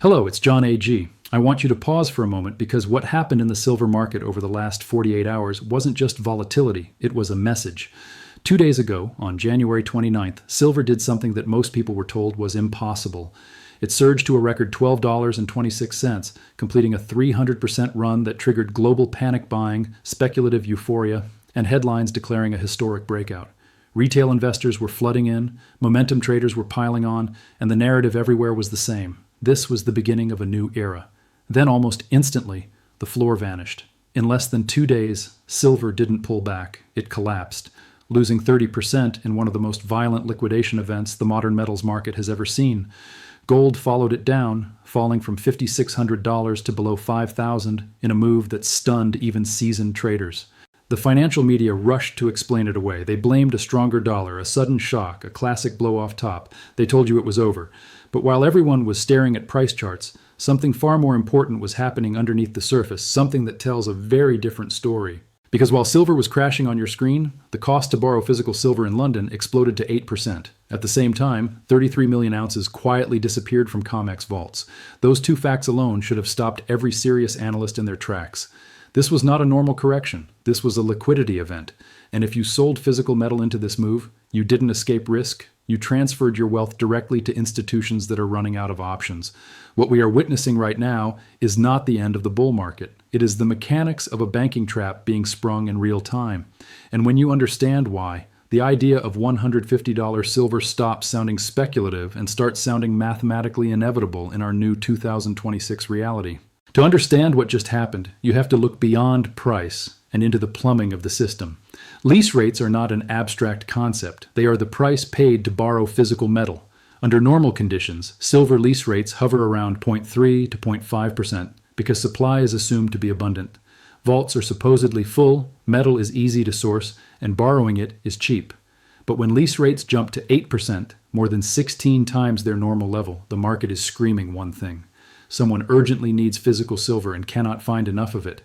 Hello, it's John A.G. I want you to pause for a moment because what happened in the silver market over the last 48 hours wasn't just volatility, it was a message. 2 days ago, on January 29th, silver did something that most people were told was impossible. It surged to a record $12.26, completing a 300% run that triggered global panic buying, speculative euphoria, and headlines declaring a historic breakout. Retail investors were flooding in, momentum traders were piling on, and the narrative everywhere was the same. This was the beginning of a new era. Then almost instantly, the floor vanished. In less than 2 days, silver didn't pull back. It collapsed, losing 30% in one of the most violent liquidation events the modern metals market has ever seen. Gold followed it down, falling from $5,600 to below $5,000 in a move that stunned even seasoned traders. The financial media rushed to explain it away. They blamed a stronger dollar, a sudden shock, a classic blow off top. They told you it was over. But while everyone was staring at price charts, something far more important was happening underneath the surface, something that tells a very different story. Because while silver was crashing on your screen, the cost to borrow physical silver in London exploded to 8%. At the same time, 33 million ounces quietly disappeared from COMEX vaults. Those two facts alone should have stopped every serious analyst in their tracks. This was not a normal correction. This was a liquidity event. And if you sold physical metal into this move, you didn't escape risk. You transferred your wealth directly to institutions that are running out of options. What we are witnessing right now is not the end of the bull market. It is the mechanics of a banking trap being sprung in real time. And when you understand why, the idea of $150 silver stops sounding speculative and starts sounding mathematically inevitable in our new 2026 reality. To understand what just happened, you have to look beyond price and into the plumbing of the system. Lease rates are not an abstract concept. They are the price paid to borrow physical metal. Under normal conditions, silver lease rates hover around 0.3 to 0.5% because supply is assumed to be abundant. Vaults are supposedly full, metal is easy to source, and borrowing it is cheap. But when lease rates jump to 8%, more than 16 times their normal level, the market is screaming one thing. Someone urgently needs physical silver and cannot find enough of it.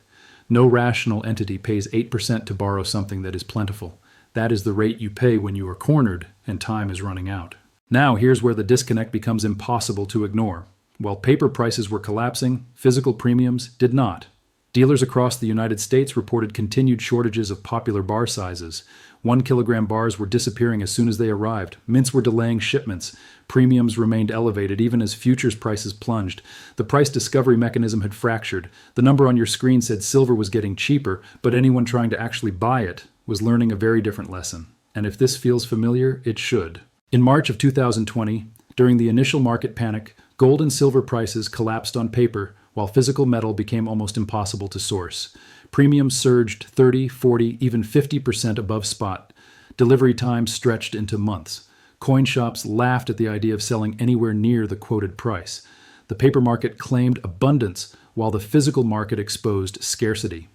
No rational entity pays 8% to borrow something that is plentiful. That is the rate you pay when you are cornered and time is running out. Now here's where the disconnect becomes impossible to ignore. While paper prices were collapsing, physical premiums did not. Dealers across the United States reported continued shortages of popular bar sizes. 1 kilogram bars were disappearing as soon as they arrived. Mints were delaying shipments. Premiums remained elevated even as futures prices plunged. The price discovery mechanism had fractured. The number on your screen said silver was getting cheaper, but anyone trying to actually buy it was learning a very different lesson. And if this feels familiar, it should. In March of 2020, during the initial market panic, gold and silver prices collapsed on paper, while physical metal became almost impossible to source. Premiums surged 30, 40, even 50% above spot. Delivery times stretched into months. Coin shops laughed at the idea of selling anywhere near the quoted price. The paper market claimed abundance, while the physical market exposed scarcity.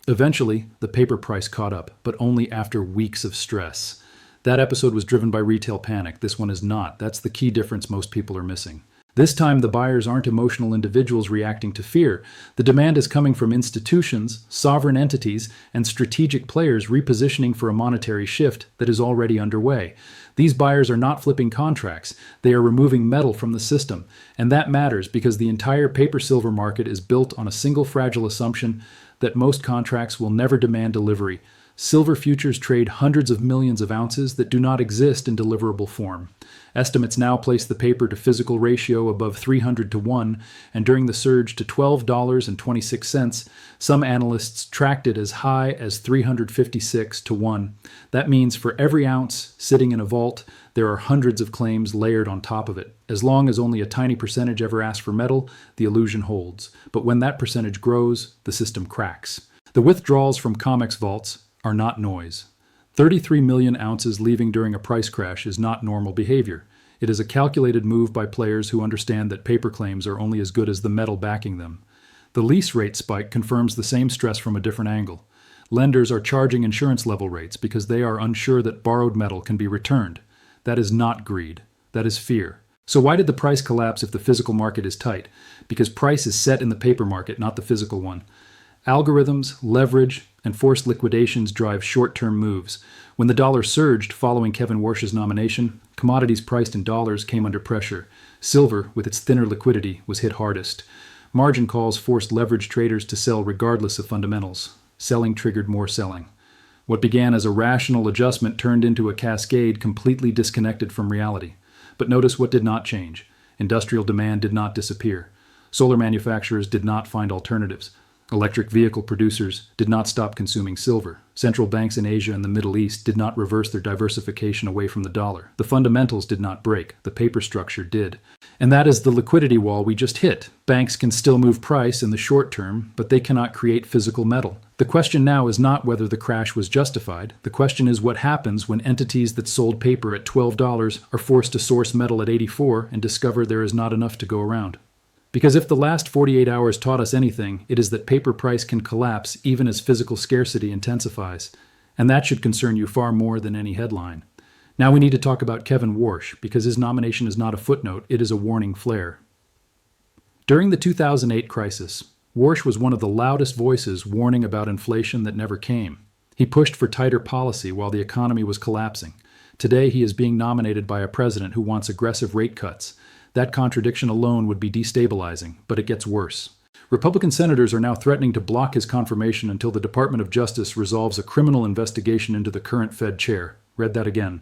Eventually, the paper price caught up, but only after weeks of stress. That episode was driven by retail panic. This one is not. That's the key difference most people are missing. This time, the buyers aren't emotional individuals reacting to fear. The demand is coming from institutions, sovereign entities, and strategic players repositioning for a monetary shift that is already underway. These buyers are not flipping contracts. They are removing metal from the system. And that matters because the entire paper-silver market is built on a single fragile assumption that most contracts will never demand delivery. Silver futures trade hundreds of millions of ounces that do not exist in deliverable form. Estimates now place the paper to physical ratio above 300 to 1, and during the surge to $12.26, some analysts tracked it as high as 356 to 1. That means for every ounce sitting in a vault, there are hundreds of claims layered on top of it. As long as only a tiny percentage ever ask for metal, the illusion holds. But when that percentage grows, the system cracks. The withdrawals from COMEX vaults are not noise. 33 million ounces leaving during a price crash is not normal behavior. It is a calculated move by players who understand that paper claims are only as good as the metal backing them. The lease rate spike confirms the same stress from a different angle. Lenders are charging insurance level rates because they are unsure that borrowed metal can be returned. That is not greed. That is fear. So why did the price collapse if the physical market is tight? Because price is set in the paper market, not the physical one. Algorithms, leverage, and forced liquidations drive short-term moves. When the dollar surged following Kevin Warsh's nomination, commodities priced in dollars came under pressure. Silver, with its thinner liquidity, was hit hardest. Margin calls forced leveraged traders to sell regardless of fundamentals. Selling triggered more selling. What began as a rational adjustment turned into a cascade completely disconnected from reality. But notice what did not change. Industrial demand did not disappear. Solar manufacturers did not find alternatives. Electric vehicle producers did not stop consuming silver. Central banks in Asia and the Middle East did not reverse their diversification away from the dollar. The fundamentals did not break. The paper structure did. And that is the liquidity wall we just hit. Banks can still move price in the short term, but they cannot create physical metal. The question now is not whether the crash was justified. The question is what happens when entities that sold paper at $12 are forced to source metal at $84 and discover there is not enough to go around. Because if the last 48 hours taught us anything, it is that paper price can collapse even as physical scarcity intensifies. And that should concern you far more than any headline. Now we need to talk about Kevin Warsh, because his nomination is not a footnote, it is a warning flare. During the 2008 crisis, Warsh was one of the loudest voices warning about inflation that never came. He pushed for tighter policy while the economy was collapsing. Today he is being nominated by a president who wants aggressive rate cuts. That contradiction alone would be destabilizing, but it gets worse. Republican senators are now threatening to block his confirmation until the Department of Justice resolves a criminal investigation into the current Fed chair. Read that again.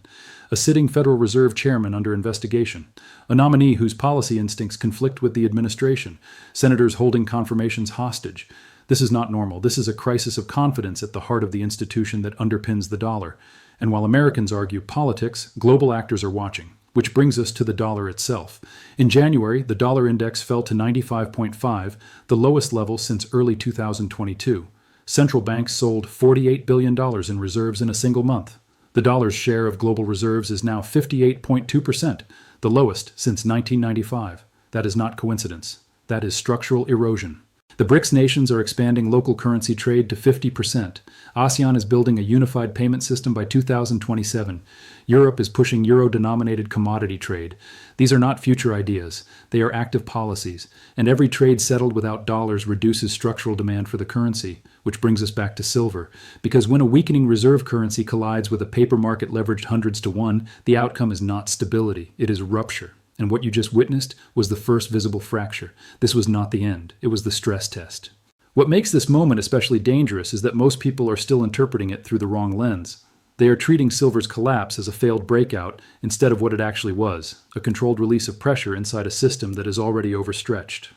A sitting Federal Reserve chairman under investigation. A nominee whose policy instincts conflict with the administration. Senators holding confirmations hostage. This is not normal. This is a crisis of confidence at the heart of the institution that underpins the dollar. And while Americans argue politics, global actors are watching. Which brings us to the dollar itself. In January, the dollar index fell to 95.5, the lowest level since early 2022. Central banks sold $48 billion in reserves in a single month. The dollar's share of global reserves is now 58.2%, the lowest since 1995. That is not coincidence. That is structural erosion. The BRICS nations are expanding local currency trade to 50%. ASEAN is building a unified payment system by 2027. Europe is pushing euro-denominated commodity trade. These are not future ideas. They are active policies. And every trade settled without dollars reduces structural demand for the currency, which brings us back to silver. Because when a weakening reserve currency collides with a paper market leveraged hundreds to one, the outcome is not stability. It is rupture. And what you just witnessed was the first visible fracture. This was not the end. It was the stress test. What makes this moment especially dangerous is that most people are still interpreting it through the wrong lens. They are treating silver's collapse as a failed breakout instead of what it actually was, a controlled release of pressure inside a system that is already overstretched.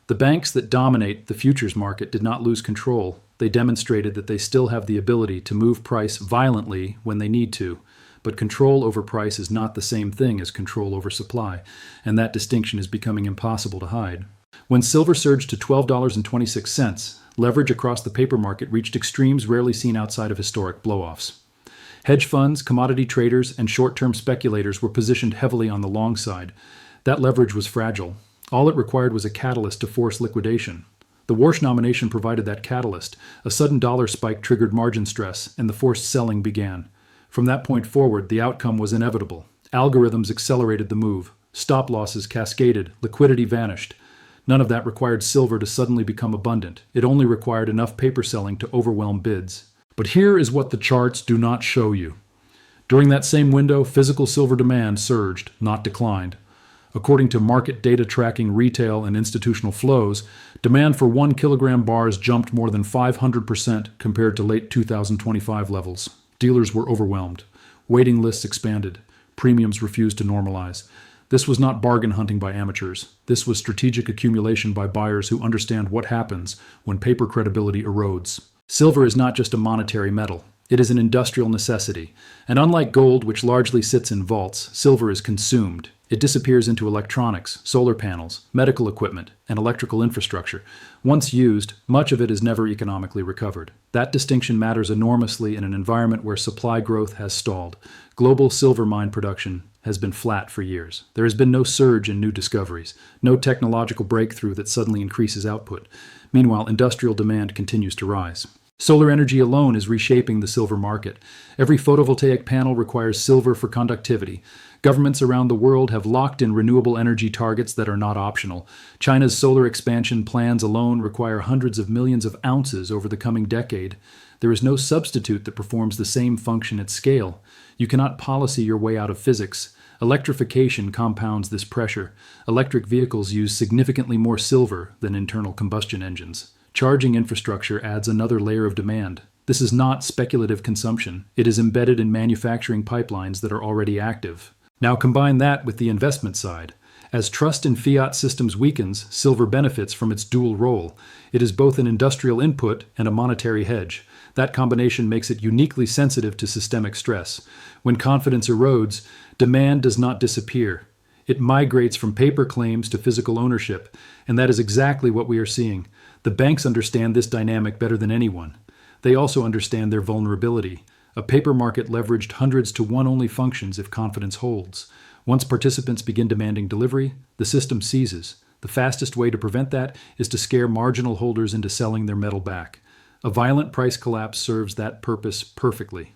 The banks that dominate the futures market did not lose control. They demonstrated that they still have the ability to move price violently when they need to. But control over price is not the same thing as control over supply, and that distinction is becoming impossible to hide. When silver surged to $12.26, leverage across the paper market reached extremes rarely seen outside of historic blow-offs. Hedge funds, commodity traders, and short-term speculators were positioned heavily on the long side. That leverage was fragile. All it required was a catalyst to force liquidation. The Warsh nomination provided that catalyst. A sudden dollar spike triggered margin stress, and the forced selling began. From that point forward, the outcome was inevitable. Algorithms accelerated the move. Stop losses cascaded. Liquidity vanished. None of that required silver to suddenly become abundant. It only required enough paper selling to overwhelm bids. But here is what the charts do not show you. During that same window, physical silver demand surged, not declined. According to market data tracking retail and institutional flows, demand for 1 kilogram bars jumped more than 500% compared to late 2025 levels. Dealers were overwhelmed. Waiting lists expanded. Premiums refused to normalize. This was not bargain hunting by amateurs. This was strategic accumulation by buyers who understand what happens when paper credibility erodes. Silver is not just a monetary metal. It is an industrial necessity. And unlike gold, which largely sits in vaults, silver is consumed. It disappears into electronics, solar panels, medical equipment, and electrical infrastructure. Once used, much of it is never economically recovered. That distinction matters enormously in an environment where supply growth has stalled. Global silver mine production has been flat for years. There has been no surge in new discoveries, no technological breakthrough that suddenly increases output. Meanwhile, industrial demand continues to rise. Solar energy alone is reshaping the silver market. Every photovoltaic panel requires silver for conductivity. Governments around the world have locked in renewable energy targets that are not optional. China's solar expansion plans alone require hundreds of millions of ounces over the coming decade. There is no substitute that performs the same function at scale. You cannot policy your way out of physics. Electrification compounds this pressure. Electric vehicles use significantly more silver than internal combustion engines. Charging infrastructure adds another layer of demand. This is not speculative consumption. It is embedded in manufacturing pipelines that are already active. Now combine that with the investment side. As trust in fiat systems weakens, silver benefits from its dual role. It is both an industrial input and a monetary hedge. That combination makes it uniquely sensitive to systemic stress. When confidence erodes, demand does not disappear. It migrates from paper claims to physical ownership, and that is exactly what we are seeing. The banks understand this dynamic better than anyone. They also understand their vulnerability. A paper market leveraged hundreds to one only functions if confidence holds. Once participants begin demanding delivery, the system seizes. The fastest way to prevent that is to scare marginal holders into selling their metal back. A violent price collapse serves that purpose perfectly.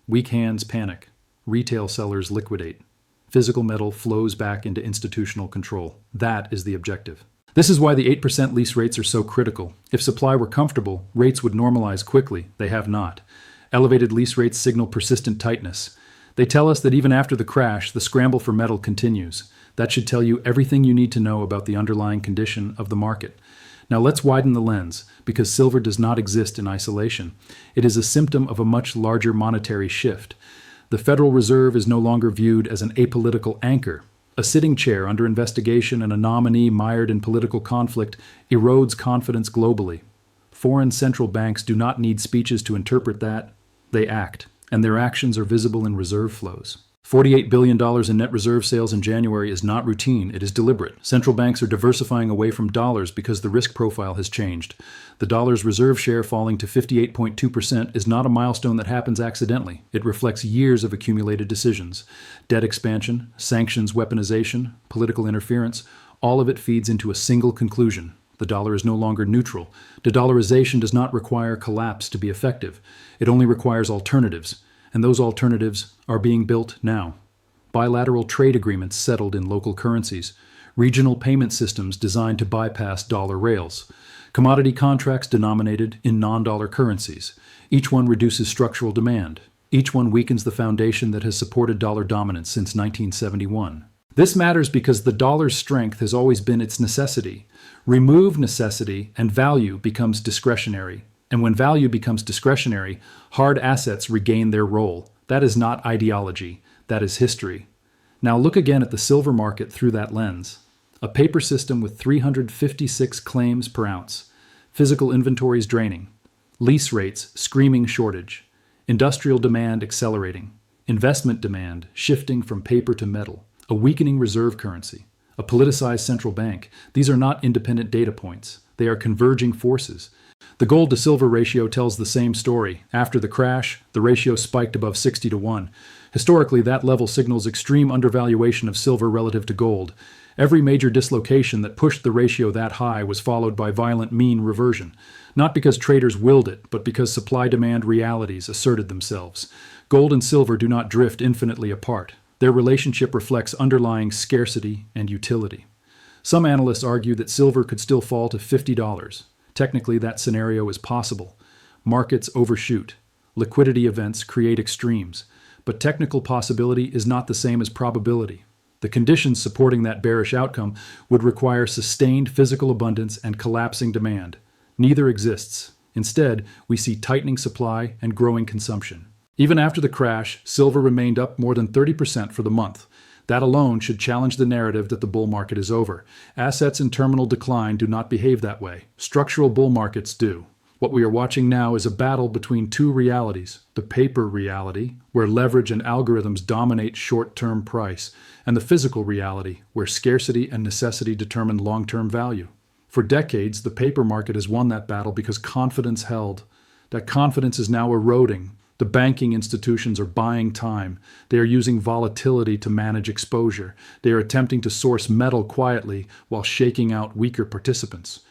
Weak hands panic. Retail sellers liquidate. Physical metal flows back into institutional control. That is the objective. This is why the 8% lease rates are so critical. If supply were comfortable, rates would normalize quickly. They have not. Elevated lease rates signal persistent tightness. They tell us that even after the crash, the scramble for metal continues. That should tell you everything you need to know about the underlying condition of the market. Now let's widen the lens, because silver does not exist in isolation. It is a symptom of a much larger monetary shift. The Federal Reserve is no longer viewed as an apolitical anchor. A sitting chair under investigation and a nominee mired in political conflict erodes confidence globally. Foreign central banks do not need speeches to interpret that. They act, and their actions are visible in reserve flows. $48 billion in net reserve sales in January is not routine, it is deliberate. Central banks are diversifying away from dollars because the risk profile has changed. The dollar's reserve share falling to 58.2% is not a milestone that happens accidentally. It reflects years of accumulated decisions. Debt expansion, sanctions weaponization, political interference, all of it feeds into a single conclusion. The dollar is no longer neutral. De-dollarization does not require collapse to be effective. It only requires alternatives. And those alternatives are being built now. Bilateral trade agreements settled in local currencies, regional payment systems designed to bypass dollar rails, commodity contracts denominated in non-dollar currencies. Each one reduces structural demand. Each one weakens the foundation that has supported dollar dominance since 1971. This matters because the dollar's strength has always been its necessity. Remove necessity and value becomes discretionary. And when value becomes discretionary, hard assets regain their role. That is not ideology. That is history. Now look again at the silver market through that lens. A paper system with 356 claims per ounce. Physical inventories draining. Lease rates screaming shortage. Industrial demand accelerating. Investment demand shifting from paper to metal. A weakening reserve currency. A politicized central bank. These are not independent data points. They are converging forces. The gold to silver ratio tells the same story. After the crash, the ratio spiked above 60 to 1. Historically, that level signals extreme undervaluation of silver relative to gold. Every major dislocation that pushed the ratio that high was followed by violent mean reversion. Not because traders willed it, but because supply-demand realities asserted themselves. Gold and silver do not drift infinitely apart. Their relationship reflects underlying scarcity and utility. Some analysts argue that silver could still fall to $50. Technically, that scenario is possible. Markets overshoot. Liquidity events create extremes. But technical possibility is not the same as probability. The conditions supporting that bearish outcome would require sustained physical abundance and collapsing demand. Neither exists. Instead, we see tightening supply and growing consumption. Even after the crash, silver remained up more than 30% for the month. That alone should challenge the narrative that the bull market is over. Assets in terminal decline do not behave that way. Structural bull markets do. What we are watching now is a battle between two realities. The paper reality, where leverage and algorithms dominate short-term price, and the physical reality, where scarcity and necessity determine long-term value. For decades, the paper market has won that battle because confidence held. That confidence is now eroding. The banking institutions are buying time. They are using volatility to manage exposure. They are attempting to source metal quietly while shaking out weaker participants.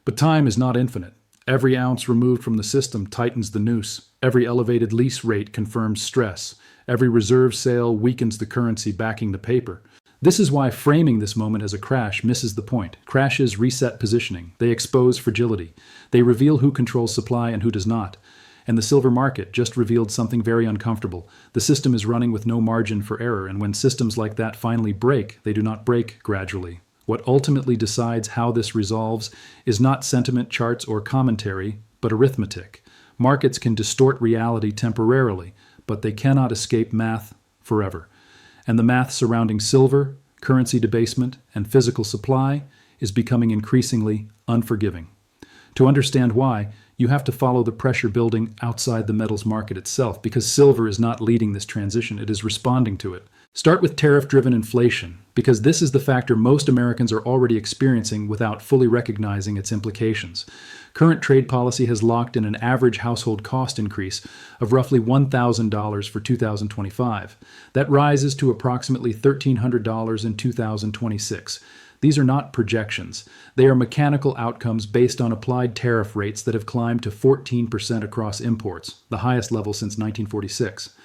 But time is not infinite. Every ounce removed from the system tightens the noose. Every elevated lease rate confirms stress. Every reserve sale weakens the currency backing the paper. This is why framing this moment as a crash misses the point. Crashes reset positioning. They expose fragility. They reveal who controls supply and who does not. And the silver market just revealed something very uncomfortable. The system is running with no margin for error, and when systems like that finally break, they do not break gradually. What ultimately decides how this resolves is not sentiment charts or commentary, but arithmetic. Markets can distort reality temporarily, but they cannot escape math forever. And the math surrounding silver, currency debasement, and physical supply is becoming increasingly unforgiving. To understand why, you have to follow the pressure building outside the metals market itself, because silver is not leading this transition, it is responding to it. Start with tariff-driven inflation, because this is the factor most Americans are already experiencing without fully recognizing its implications. Current trade policy has locked in an average household cost increase of roughly $1,000 for 2025. That rises to approximately $1,300 in 2026. These are not projections. They are mechanical outcomes based on applied tariff rates that have climbed to 14% across imports, the highest level since 1946.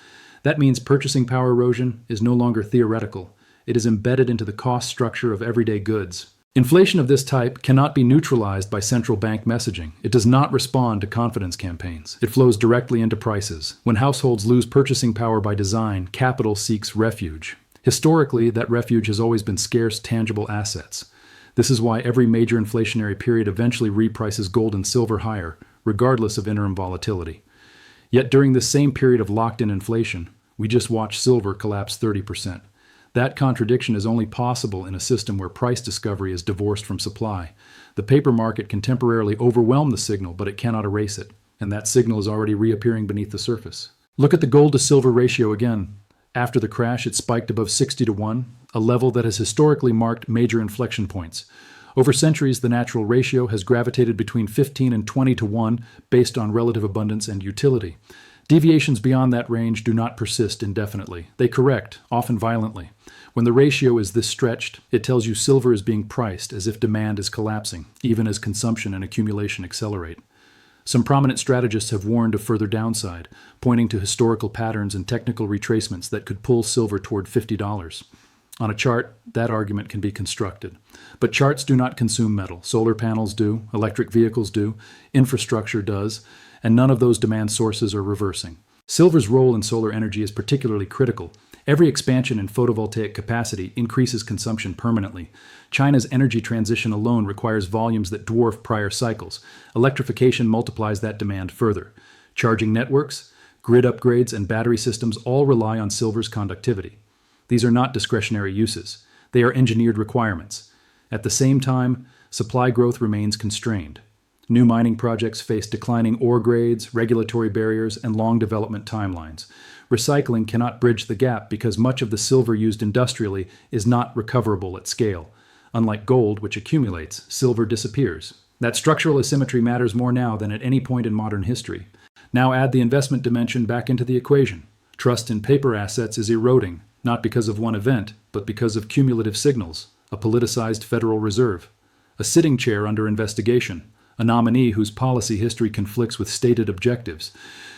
That means purchasing power erosion is no longer theoretical. It is embedded into the cost structure of everyday goods. Inflation of this type cannot be neutralized by central bank messaging. It does not respond to confidence campaigns. It flows directly into prices. When households lose purchasing power by design, capital seeks refuge. Historically, that refuge has always been scarce, tangible assets. This is why every major inflationary period eventually reprices gold and silver higher, regardless of interim volatility. Yet during this same period of locked-in inflation, we just watched silver collapse 30%. That contradiction is only possible in a system where price discovery is divorced from supply. The paper market can temporarily overwhelm the signal, but it cannot erase it, and that signal is already reappearing beneath the surface. Look at the gold to silver ratio again. After the crash, it spiked above 60-1, a level that has historically marked major inflection points. Over centuries, the natural ratio has gravitated between 15 and 20-1 based on relative abundance and utility. Deviations beyond that range do not persist indefinitely. They correct, often violently. When the ratio is this stretched, it tells you silver is being priced as if demand is collapsing, even as consumption and accumulation accelerate. Some prominent strategists have warned of further downside, pointing to historical patterns and technical retracements that could pull silver toward $50. On a chart, that argument can be constructed. But charts do not consume metal. Solar panels do, electric vehicles do, infrastructure does, and none of those demand sources are reversing. Silver's role in solar energy is particularly critical. Every expansion in photovoltaic capacity increases consumption permanently. China's energy transition alone requires volumes that dwarf prior cycles. Electrification multiplies that demand further. Charging networks, grid upgrades, and battery systems all rely on silver's conductivity. These are not discretionary uses. They are engineered requirements. At the same time, supply growth remains constrained. New mining projects face declining ore grades, regulatory barriers, and long development timelines. Recycling cannot bridge the gap because much of the silver used industrially is not recoverable at scale. Unlike gold, which accumulates, silver disappears. That structural asymmetry matters more now than at any point in modern history. Now add the investment dimension back into the equation. Trust in paper assets is eroding, not because of one event, but because of cumulative signals, a politicized Federal Reserve, a sitting chair under investigation, a nominee whose policy history conflicts with stated objectives,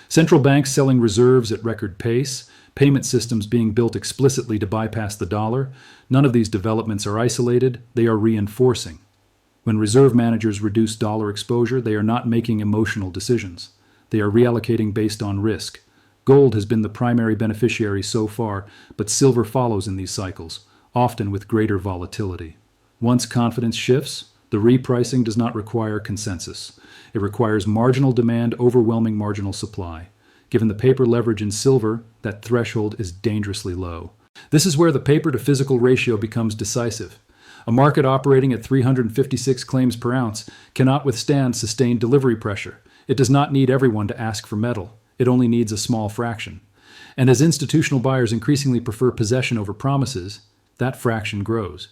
central banks selling reserves at record pace, payment systems being built explicitly to bypass the dollar. None of these developments are isolated, they are reinforcing. When reserve managers reduce dollar exposure, they are not making emotional decisions. They are reallocating based on risk. Gold has been the primary beneficiary so far, but silver follows in these cycles, often with greater volatility. Once confidence shifts, the repricing does not require consensus. It requires marginal demand overwhelming marginal supply. Given the paper leverage in silver, that threshold is dangerously low. This is where the paper to physical ratio becomes decisive. A market operating at 356 claims per ounce cannot withstand sustained delivery pressure. It does not need everyone to ask for metal. It only needs a small fraction. And as institutional buyers increasingly prefer possession over promises, that fraction grows.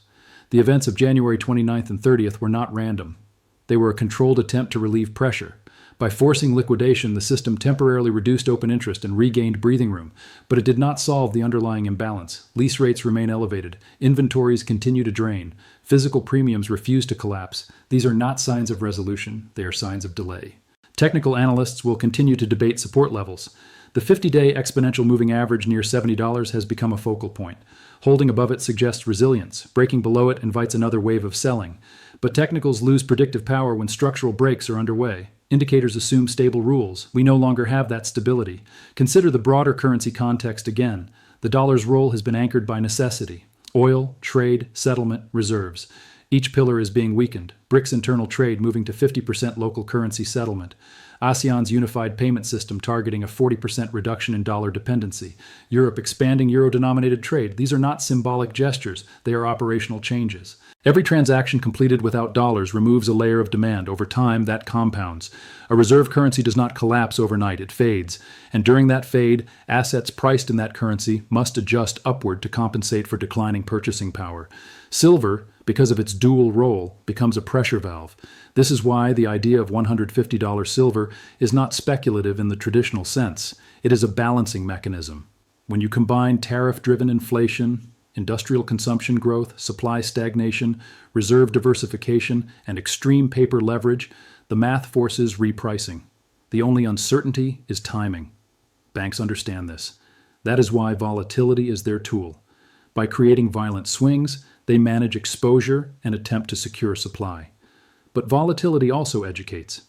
The events of January 29th and 30th were not random. They were a controlled attempt to relieve pressure. By forcing liquidation, the system temporarily reduced open interest and regained breathing room, but it did not solve the underlying imbalance. Lease rates remain elevated. Inventories continue to drain. Physical premiums refuse to collapse. These are not signs of resolution. They are signs of delay. Technical analysts will continue to debate support levels. The 50-day exponential moving average near $70 has become a focal point. Holding above it suggests resilience. Breaking below it invites another wave of selling. But technicals lose predictive power when structural breaks are underway. Indicators assume stable rules. We no longer have that stability. Consider the broader currency context again. The dollar's role has been anchored by necessity. Oil, trade, settlement, reserves. Each pillar is being weakened. BRICS internal trade moving to 50% local currency settlement. ASEAN's unified payment system targeting a 40% reduction in dollar dependency. Europe expanding euro-denominated trade. These are not symbolic gestures. They are operational changes. Every transaction completed without dollars removes a layer of demand. Over time, that compounds. A reserve currency does not collapse overnight. It fades. And during that fade, assets priced in that currency must adjust upward to compensate for declining purchasing power. Silver, because of its dual role, becomes a pressure valve. This is why the idea of $150 silver is not speculative in the traditional sense. It is a balancing mechanism. When you combine tariff-driven inflation, industrial consumption growth, supply stagnation, reserve diversification, and extreme paper leverage, the math forces repricing. The only uncertainty is timing. Banks understand this. That is why volatility is their tool. By creating violent swings, they manage exposure and attempt to secure supply. But volatility also educates.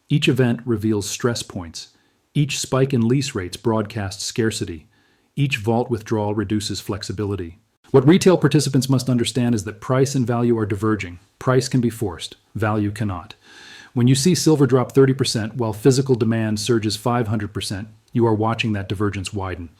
Each event reveals stress points. Each spike in lease rates broadcasts scarcity. Each vault withdrawal reduces flexibility. What retail participants must understand is that price and value are diverging. Price can be forced, value cannot. When you see silver drop 30% while physical demand surges 500%, you are watching that divergence widen.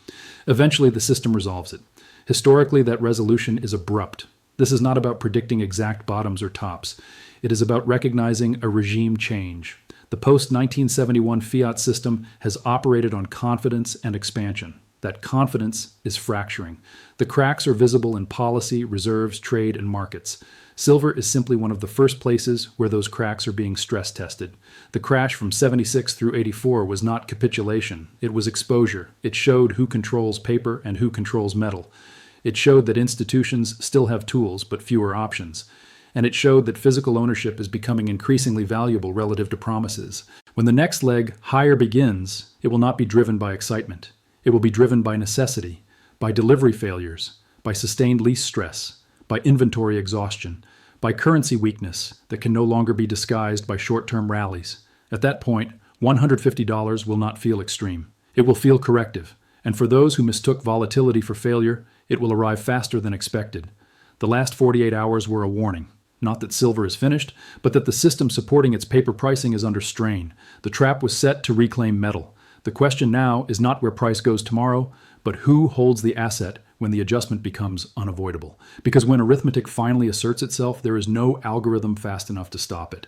Eventually, the system resolves it. Historically, that resolution is abrupt. This is not about predicting exact bottoms or tops. It is about recognizing a regime change. The post-1971 fiat system has operated on confidence and expansion. That confidence is fracturing. The cracks are visible in policy, reserves, trade, and markets. Silver is simply one of the first places where those cracks are being stress tested. The crash from 76 through 84 was not capitulation. It was exposure. It showed who controls paper and who controls metal. It showed that institutions still have tools, but fewer options. And it showed that physical ownership is becoming increasingly valuable relative to promises. When the next leg, higher, begins, it will not be driven by excitement. It will be driven by necessity, by delivery failures, by sustained lease stress, by inventory exhaustion, by currency weakness that can no longer be disguised by short-term rallies. At that point, $150 will not feel extreme. It will feel corrective. And for those who mistook volatility for failure, it will arrive faster than expected. The last 48 hours were a warning. Not that silver is finished, but that the system supporting its paper pricing is under strain. The trap was set to reclaim metal. The question now is not where price goes tomorrow, but who holds the asset when the adjustment becomes unavoidable. Because when arithmetic finally asserts itself, there is no algorithm fast enough to stop it.